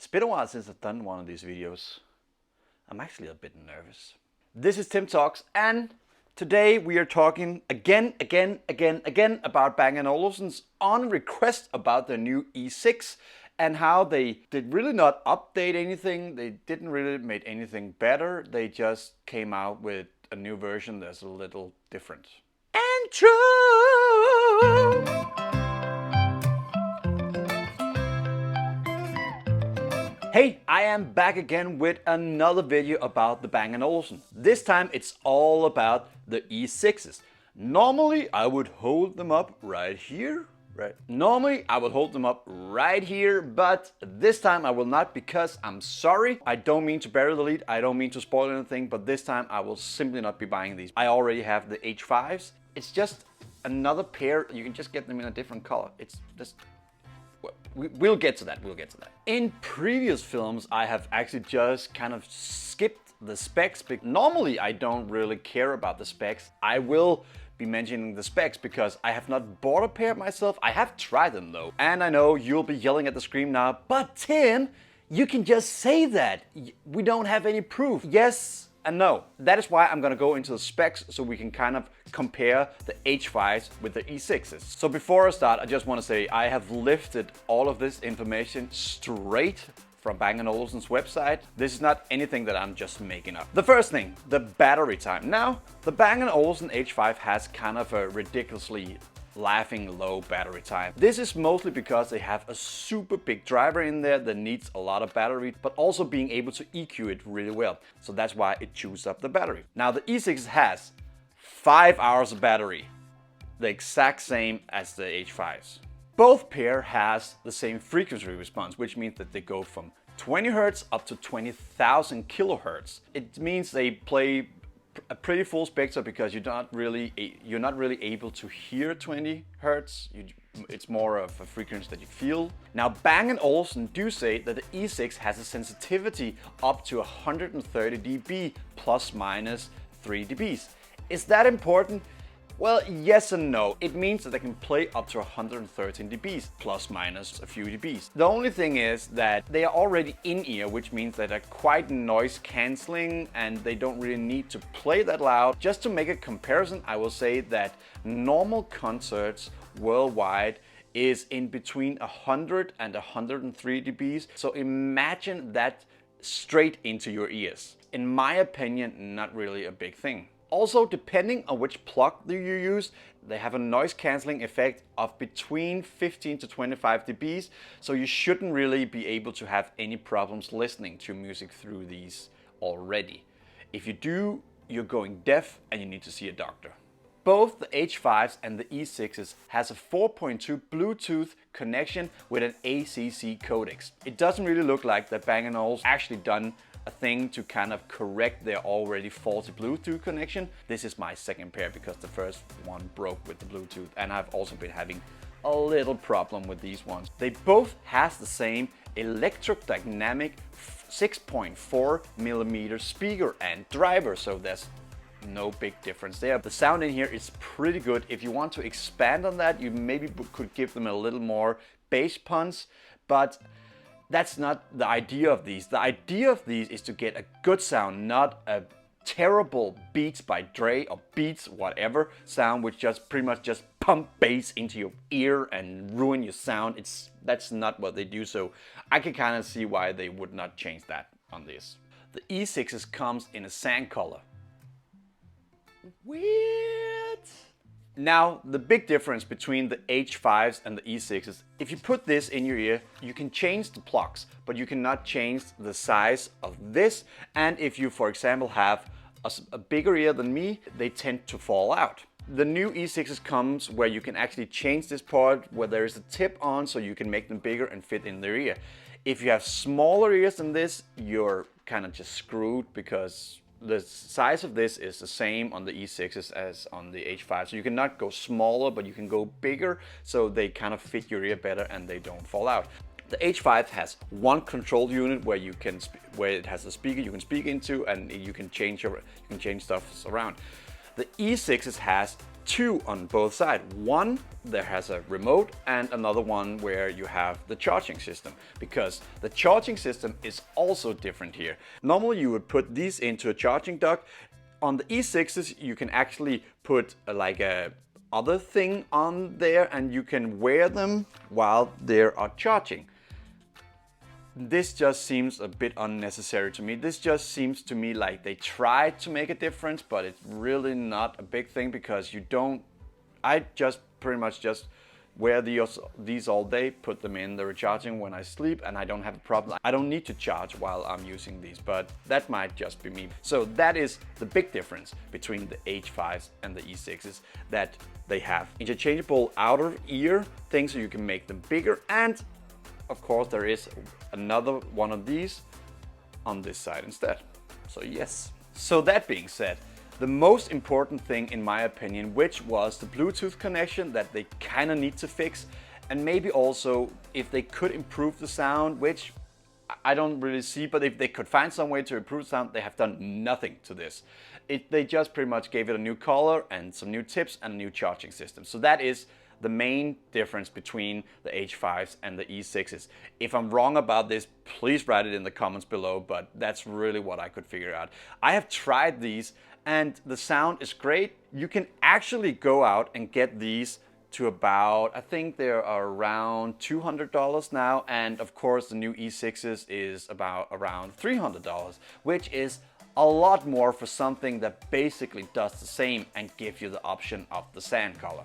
It's been a while since I've done one of these videos. I'm actually a bit nervous. This is Tim Talks, and today we are talking again about Bang & Olufsen's on request about their new E6 and how they did really not update anything. They didn't really make anything better. They just came out with a new version that's a little different. And true! Hey, I am back again with another video about the Bang & Olufsen. This time it's all about the E6s. Normally I would hold them up right here, but this time I will not, because I'm sorry. I don't mean to bury the lead, I don't mean to spoil anything, but this time I will simply not be buying these. I already have the H5s. It's just another pair. You can just get them in a different color. It's just... We'll get to that. In previous films, I have actually just kind of skipped the specs. Normally, I don't really care about the specs. I will be mentioning the specs because I have not bought a pair myself. I have tried them though. And I know you'll be yelling at the screen now, but Tim, you can just say that. We don't have any proof. Yes and no. That is why I'm gonna go into the specs so we can kind of compare the H5s with the E6s. So before I start, I just want to say I have lifted all of this information straight from Bang & Olufsen's website. This is not anything that I'm just making up. The first thing, the battery time. Now, the Bang & Olufsen H5 has kind of a ridiculously laughing low battery time. This is mostly because they have a super big driver in there that needs a lot of battery, but also being able to EQ it really well. So that's why it chews up the battery. Now the E6 has 5 hours of battery, the exact same as the H5s. Both pair has the same frequency response, which means that they go from 20 Hz up to 20,000 kilohertz. It means they play a pretty full spectrum because you're not really able to hear 20 Hz. It's more of a frequency that you feel. Now Bang & Olufsen do say that the E6 has a sensitivity up to 130 dB plus minus 3 dBs. Is that important? Well, yes and no. It means that they can play up to 113 dBs, plus minus a few dBs. The only thing is that they are already in-ear, which means that they're quite noise cancelling and they don't really need to play that loud. Just to make a comparison, I will say that normal concerts worldwide is in between 100 and 103 dBs. So imagine that straight into your ears. In my opinion, not really a big thing. Also, depending on which plug you use, they have a noise cancelling effect of between 15 to 25 dBs, so you shouldn't really be able to have any problems listening to music through these already. If you do, you're going deaf and you need to see a doctor. Both the H5s and the E6s has a 4.2 Bluetooth connection with an ACC codecs. It doesn't really look like that Bang & Olufsen actually done a thing to kind of correct their already faulty Bluetooth connection. This is my second pair because the first one broke with the Bluetooth, and I've also been having a little problem with these ones. They both has the same electrodynamic 6.4mm speaker and driver, so there's no big difference there. The sound in here is pretty good. If you want to expand on that, you maybe could give them a little more bass punch, but that's not the idea of these. The idea of these is to get a good sound, not a terrible Beats by Dre or Beats whatever sound, which just pretty much just pump bass into your ear and ruin your sound. That's not what they do, so I can kind of see why they would not change that on this. The E6s comes in a sand color. Weird. Now, the big difference between the H5s and the E6s, if you put this in your ear, you can change the plugs, but you cannot change the size of this. And if you, for example, have a bigger ear than me, they tend to fall out. The new E6s comes where you can actually change this part where there is a tip on, so you can make them bigger and fit in their ear. If you have smaller ears than this, you're kind of just screwed because the size of this is the same on the E6s as on the H5. So you cannot go smaller, but you can go bigger, so they kind of fit your ear better and they don't fall out. The H5 has one control unit where it has a speaker you can speak into, and you can change stuff around. The E6s has two on both sides. One there has a remote and another one where you have the charging system, because the charging system is also different here. Normally you would put these into a charging dock. On the E6s you can actually put like a other thing on there and you can wear them while they are charging. This just seems a bit unnecessary to me. This just seems to me like they tried to make a difference, but it's really not a big thing, because you don't, I just pretty much just wear these all day, put them in the recharging when I sleep, and I don't have a problem. I don't need to charge while I'm using these, but that might just be me. So that is the big difference between the H5s and the E6s, that they have interchangeable outer ear things so you can make them bigger, and of course there is another one of these on this side instead. So yes. So that being said, the most important thing in my opinion, which was the Bluetooth connection that they kind of need to fix, and maybe also if they could improve the sound, which I don't really see, but if they could find some way to improve sound, they have done nothing to this. They just pretty much gave it a new color and some new tips and a new charging system. So that is the main difference between the H5s and the E6s. If I'm wrong about this, please write it in the comments below, but that's really what I could figure out. I have tried these and the sound is great. You can actually go out and get these to about, I think they're around $200 now, and of course the new E6s is about around $300, which is a lot more for something that basically does the same and gives you the option of the sand color.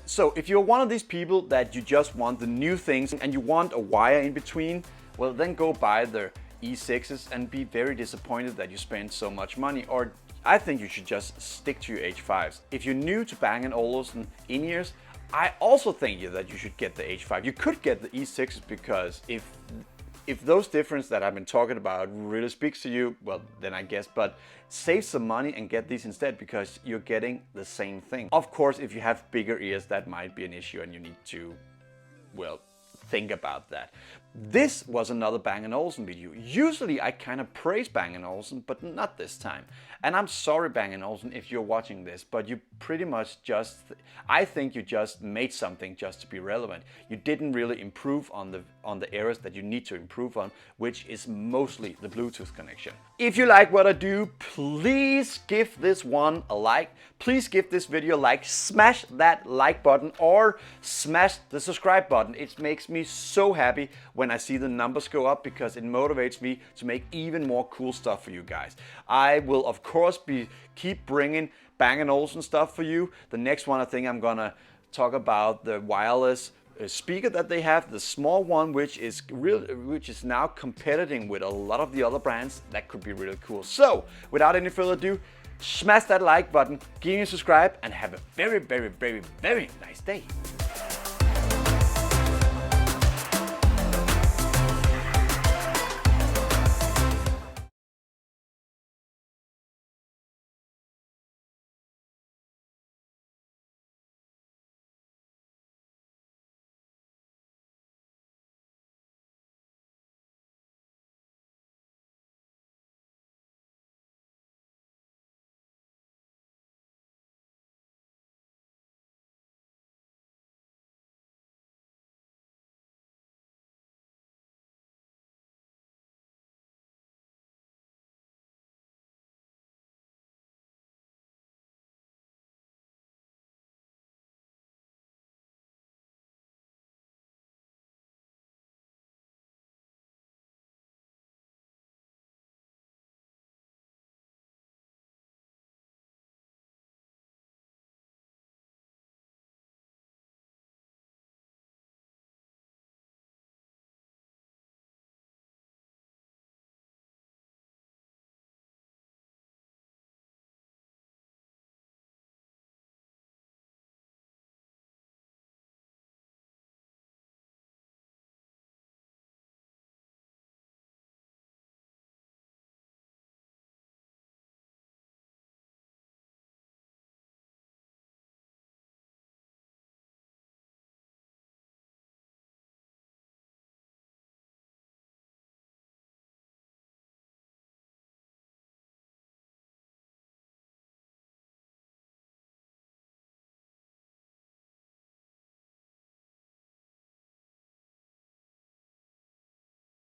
So if you're one of these people that you just want the new things and you want a wire in between, well then go buy the E6s and be very disappointed that you spend so much money. Or I think you should just stick to your H5s. If you're new to Bang & Olufsen in-ears, I also think that you should get the H5. You could get the E6s, because if those differences that I've been talking about really speaks to you, well then I guess, but save some money and get these instead, because you're getting the same thing. Of course, if you have bigger ears, that might be an issue and you need to, well, think about that. This was another Bang & Olufsen video. Usually I kind of praise Bang & Olufsen, but not this time. And I'm sorry Bang & Olufsen if you're watching this, but you pretty much just, I think you just made something just to be relevant. You didn't really improve on the areas that you need to improve on, which is mostly the Bluetooth connection. If you like what I do, please give this one a like. Please give this video a like, smash that like button or smash the subscribe button. It makes me so happy when I see the numbers go up, because it motivates me to make even more cool stuff for you guys. I will of course keep bringing Bang & Olufsen stuff for you. The next one, I think I'm gonna talk about the wireless speaker that they have, the small one, which is now competing with a lot of the other brands. That could be really cool. So without any further ado, smash that like button, give me a subscribe, and have a very, very, very, very nice day.